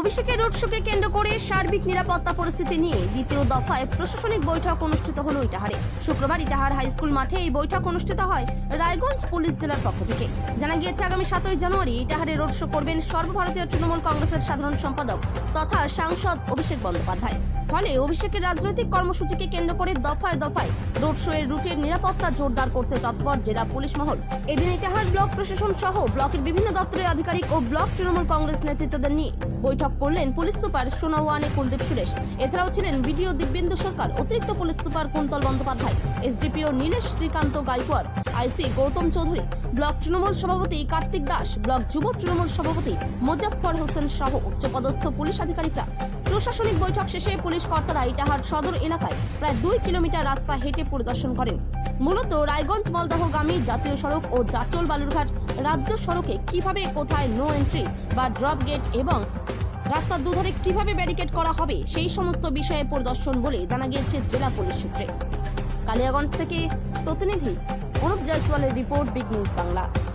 অভিষেকের রোড শোকে কেন্দ্র করে সার্বিক নিরাপত্তা পরিস্থিতি নিয়ে দ্বিতীয় দফায় প্রশাসনিক বৈঠক অনুষ্ঠিত হলো ইটাহারে। শুক্রবার ইটাহার হাই স্কুল মাঠে এই বৈঠক অনুষ্ঠিত হয় রায়গঞ্জ পুলিশ জেলার পক্ষ থেকে। জানা গিয়েছে, আগামী 7ই জানুয়ারি ইটাহারে রোড শো করবেন সর্বভারতীয় তৃণমূল কংগ্রেসের সাধারণ সম্পাদক তথা সাংসদ অভিষেক বন্দ্যোপাধ্যায়। ফলে অভিষেকের রাজনৈতিক কর্মসূচিকে কেন্দ্র করে দফায় দফায় রোড শো এর রুটের নিরাপত্তা জোরদার করতে তৎপর জেলা পুলিশ মহল। এদিন ইটাহার ব্লক প্রশাসন সহ ব্লকের বিভিন্ন দপ্তরের আধিকারিক ও ব্লক তৃণমূল কংগ্রেস নেতৃত্বদের নিয়ে বৈঠক করলেন পুলিশ সুপার সোনাওয়ানে কুলদীপ সুরেশ। এছাড়াও ছিলেন বিডিও দিব্যেন্দু সরকার, অতিরিক্ত police super Kuntal Bandyopadhyay, SDPO Nilesh Shrikant Gaikwad, IC Gautam Chowdhury, block Trinamool সভাপতি কার্তিক দাস, ব্লক যুব তৃণমূল সভাপতি মোজাফফর হোসেন সহ উচ্চপদস্থ পুলিশ আধিকারিকরা। প্রশাসনিক বৈঠক শেষে পুলিশ কর্তারা ইটাহার সদর এলাকায় প্রায় 2 কিলোমিটার রাস্তা হেঁটে পরিদর্শন করেন। মূলত রায়গঞ্জ মালদহগামী জাতীয় সড়ক ও জাচল বালুরঘাট রাজ্য সড়কে কিভাবে কোথায় নো এন্ট্রি বা ড্রপ গেট এবং রাস্তার দুধারে কিভাবে ব্যারিকেড করা হবে সেই সমস্ত বিষয়ে পরিদর্শন বলে জানা গিয়েছে জেলা পুলিশ সূত্রে। কালিয়াগঞ্জ থেকে প্রতিনিধি অনুপ জয়সওয়ালের রিপোর্ট, বিগ নিউজ বাংলা।